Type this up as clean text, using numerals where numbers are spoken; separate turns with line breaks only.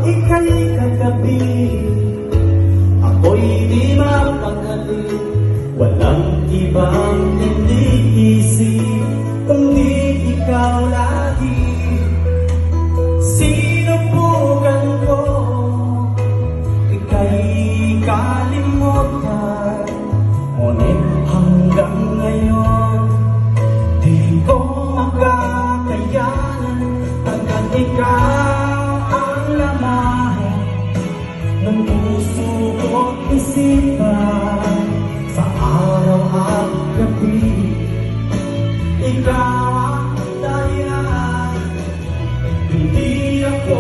ika'y katabi, ako'y di mapakali. Walang ibang iniisip kundi ikaw lagi. Sinubukan ko ika'y kalimutan, ngunit hanggang ngayon di ko makakayanan. Hanggang ikaw ang laman ng puso ko't isipan, sa araw at gabi. Ikaw ang dahilan, hindi ako